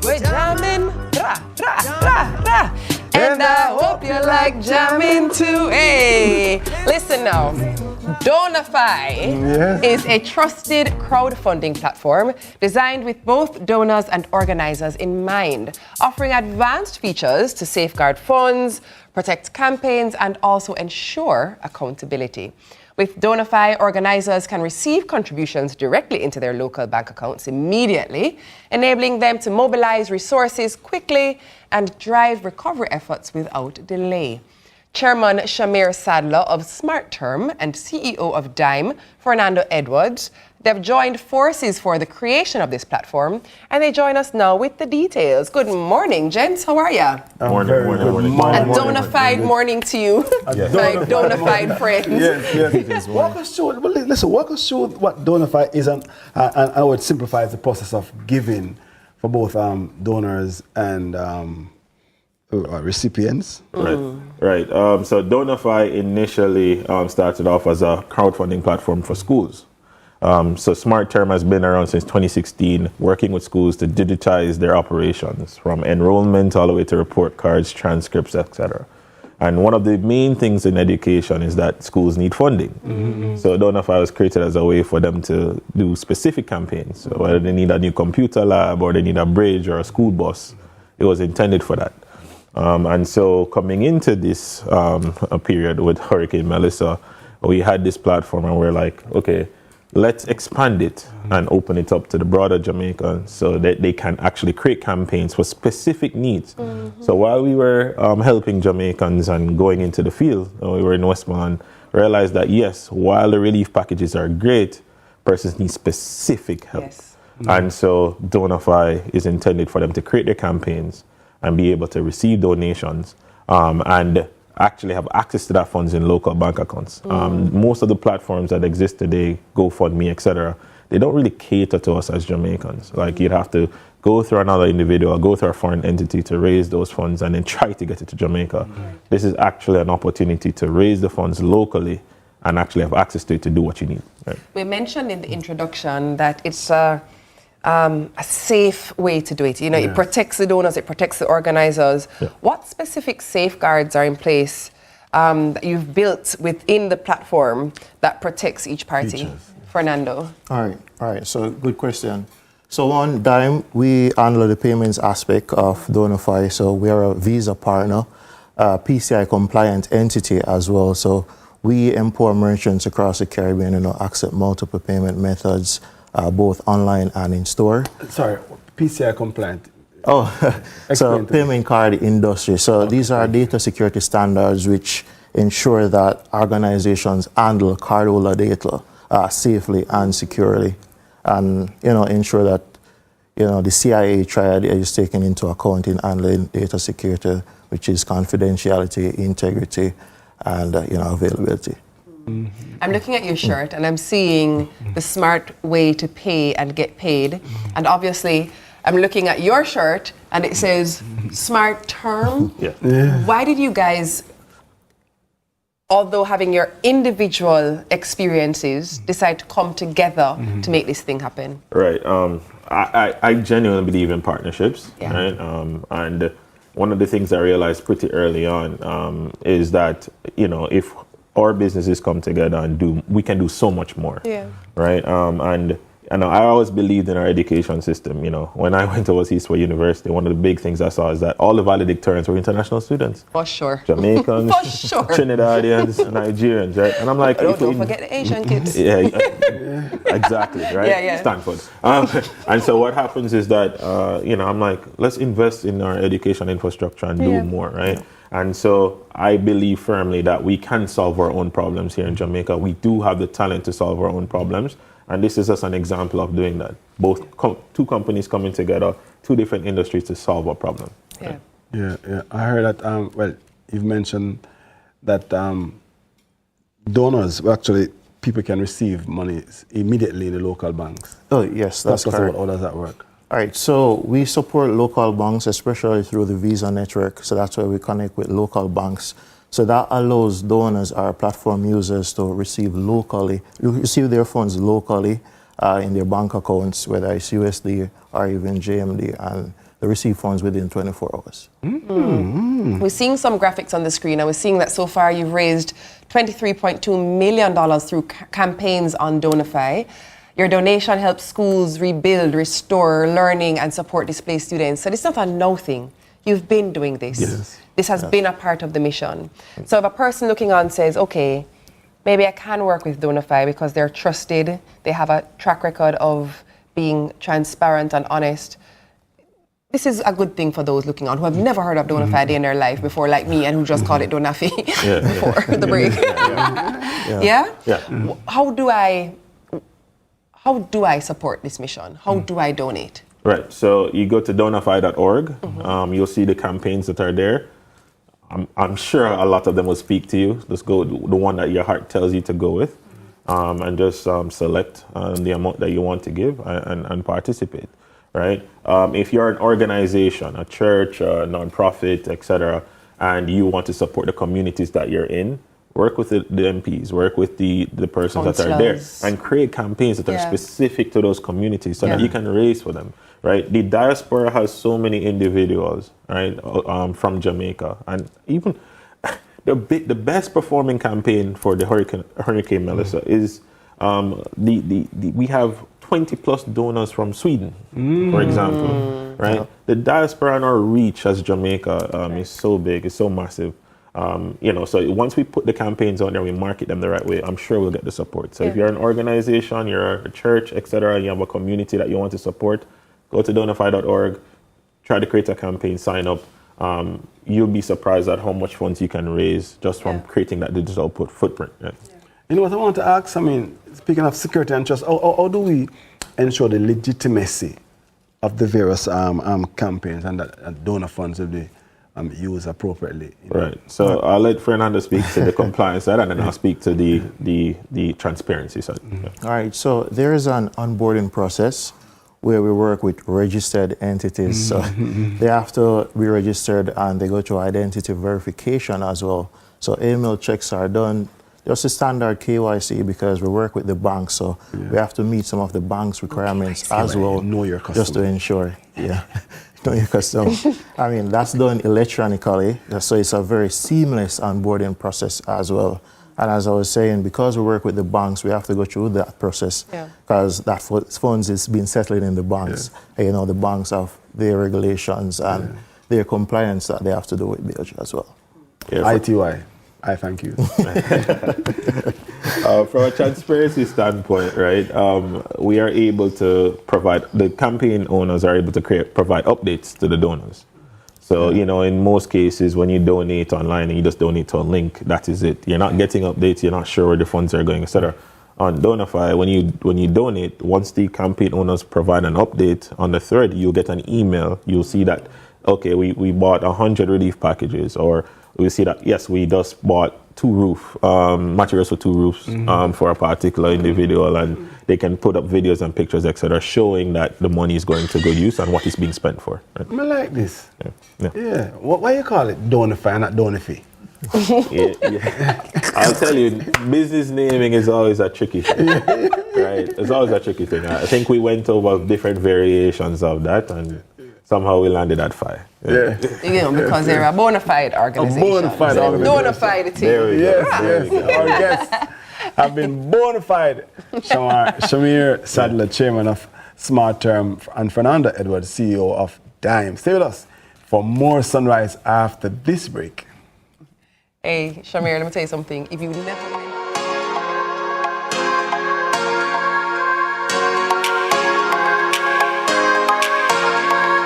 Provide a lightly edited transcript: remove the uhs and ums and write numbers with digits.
We're jamming, rah, rah, rah, rah. And I hope you like jamming too. Hey, listen now. Donafi is a trusted crowdfunding platform designed with both donors and organizers in mind, offering advanced features to safeguard funds, protect campaigns, and also ensure accountability. With Donafi, organizers can receive contributions directly into their local bank accounts immediately, enabling them to mobilize resources quickly and drive recovery efforts without delay. Chairman Shamir Saddler of SmartTerm and CEO of Dime, Fernando Edwards, they've joined forces for the creation of this platform, and they join us now with the details. Good morning, gents. How are you? Morning. A donafied morning to you, my donafied friends. Yes. Walk us through what Donafi is and how it simplifies the process of giving for both donors and recipients. Right. So Donafi initially started off as a crowdfunding platform for schools. So SmartTerm has been around since 2016, working with schools to digitize their operations, from enrollment all the way to report cards, transcripts, etc. And one of the main things in education is that schools need funding. So Donafi was created as a way for them to do specific campaigns. So whether they need a new computer lab or they need a bridge or a school bus, it was intended for that. And so coming into this a period with Hurricane Melissa, we had this platform and we're like, okay, let's expand it and open it up to the broader Jamaica so that they can actually create campaigns for specific needs. So while we were helping Jamaicans and going into the field, we were in Westmoreland, realized that yes, while the relief packages are great, persons need specific help. And so Donafi is intended for them to create their campaigns and be able to receive donations and actually have access to that funds in local bank accounts. Most of the platforms that exist today, GoFundMe, etc., they don't really cater to us as Jamaicans. Like you'd have to go through another individual, go through a foreign entity to raise those funds and then try to get it to Jamaica. This is actually an opportunity to raise the funds locally and actually have access to it to do what you need. Right? We mentioned in the introduction that it's a safe way to do it. You know, it protects the donors, it protects the organizers. What specific safeguards are in place that you've built within the platform that protects each party? Fernando. All right. So good question. So on Dime, we handle the payments aspect of Donafi. So we are a Visa partner, PCI compliant entity as well. So we empower merchants across the Caribbean, accept multiple payment methods, both online and in store. Sorry, PCI compliant. So payment card industry. So these are data security standards which ensure that organizations handle cardholder data safely and securely, and ensure that the CIA triad is taken into account in handling data security, which is confidentiality, integrity, and availability. I'm looking at your shirt and I'm seeing the smart way to pay and get paid. And obviously, I'm looking at your shirt and it says SmartTerm. Why did you guys, although having your individual experiences, decide to come together to make this thing happen? Right. I genuinely believe in partnerships. Right? And one of the things I realized pretty early on is that, if our businesses come together and we can do so much more. Right. And I always believed in our education system. When I went to Eastway University, one of the big things I saw is that all the valedictorians were international students. For sure. Jamaicans, Trinidadians, Nigerians, right? And I'm like, don't forget the Asian kids. Exactly, right? Stanford. And so what happens is that, I'm like, let's invest in our education infrastructure and do more, right? And so I believe firmly that we can solve our own problems here in Jamaica. We do have the talent to solve our own problems. And this is just an example of doing that. Both two companies coming together, two different industries to solve a problem. Right? I heard that, you've mentioned that donors, actually, people can receive money immediately in the local banks. Oh, yes, that's correct. How does that work? All right, so we support local banks, especially through the Visa network. So that's where we connect with local banks. So that allows donors or platform users to receive their funds locally in their bank accounts, whether it's USD or even JMD, and they receive funds within 24 hours. We're seeing some graphics on the screen, and we're seeing that so far you've raised $23.2 million through campaigns on Donafi. Your donation helps schools rebuild, restore learning, and support displaced students. So it's not a no thing. You've been doing this. Yes. This has been a part of the mission. So if a person looking on says, okay, maybe I can work with Donafi because they're trusted, they have a track record of being transparent and honest, this is a good thing for those looking on who have never heard of Donafi in their life before, like me, and who just called it Donafi before the break. Yeah. How do I support this mission? How do I donate? Right. So you go to donafi.org. You'll see the campaigns that are there. I'm sure a lot of them will speak to you. Just go the one that your heart tells you to go with, and just select the amount that you want to give and participate. Right? If you're an organization, a church, a nonprofit, etc., and you want to support the communities that you're in, work with the MPs, work with the persons that are there, and create campaigns that are specific to those communities so that you can raise for them. Right? The diaspora has so many individuals, right, from Jamaica, and even the best performing campaign for the Hurricane Melissa is we have 20 plus donors from Sweden, for example, right? Yeah. The diaspora and our reach as Jamaica is so big, it's so massive. So once we put the campaigns on there, we market them the right way, I'm sure we'll get the support. So if you're an organization, you're a church, etc., you have a community that you want to support, go to donafi.org, try to create a campaign, sign up. You'll be surprised at how much funds you can raise just from creating that digital footprint. Yeah. You know what I want to ask? I mean, speaking of security and trust, how do we ensure the legitimacy of the various campaigns and that donor funds will be used appropriately? Right. So I'll let Fernando speak to the compliance side, and then I'll speak to the transparency side. Yeah. All right. So there is an onboarding process where we work with registered entities. So they have to be registered, and they go through identity verification as well. So email checks are done. Just a standard KYC because we work with the bank, so we have to meet some of the bank's requirements as well. Know your customer. Just to ensure, know your customer. I mean, that's done electronically, so it's a very seamless onboarding process as well. And as I was saying, because we work with the banks, we have to go through that process because that funds is being settled in the banks. Yeah. The banks have their regulations and their compliance that they have to do with BLG as well. Yeah, ITY. I thank you. From a transparency standpoint, right, we are able to provide, the campaign owners are able to provide updates to the donors. So, in most cases, when you donate online and you just donate to a link, that is it. You're not getting updates, you're not sure where the funds are going, etc. On Donafi, when you donate, once the campaign owners provide an update on the thread, you'll get an email. You'll see that, okay, we bought 100 relief packages, or we see that, yes, we just bought 2 materials for 2 roofs for a particular individual, and they can put up videos and pictures, etc., showing that the money is going to good use and what it's being spent for. Right? I like this. Yeah. Why you call it Donafi and not Donafi? I'll tell you, business naming is always a tricky thing. Right? It's always a tricky thing. I think we went over different variations of that, and somehow we landed at 5. Because they're a bona fide organization. A bona fide organization. Bona fide team. Yes. Our guests have been bona fide. Shamir Saddler, chairman of SmartTerm, and Fernando Edwards, CEO of Dime. Stay with us for more Sunrise after this break. Hey, Shamir, let me tell you something. If you never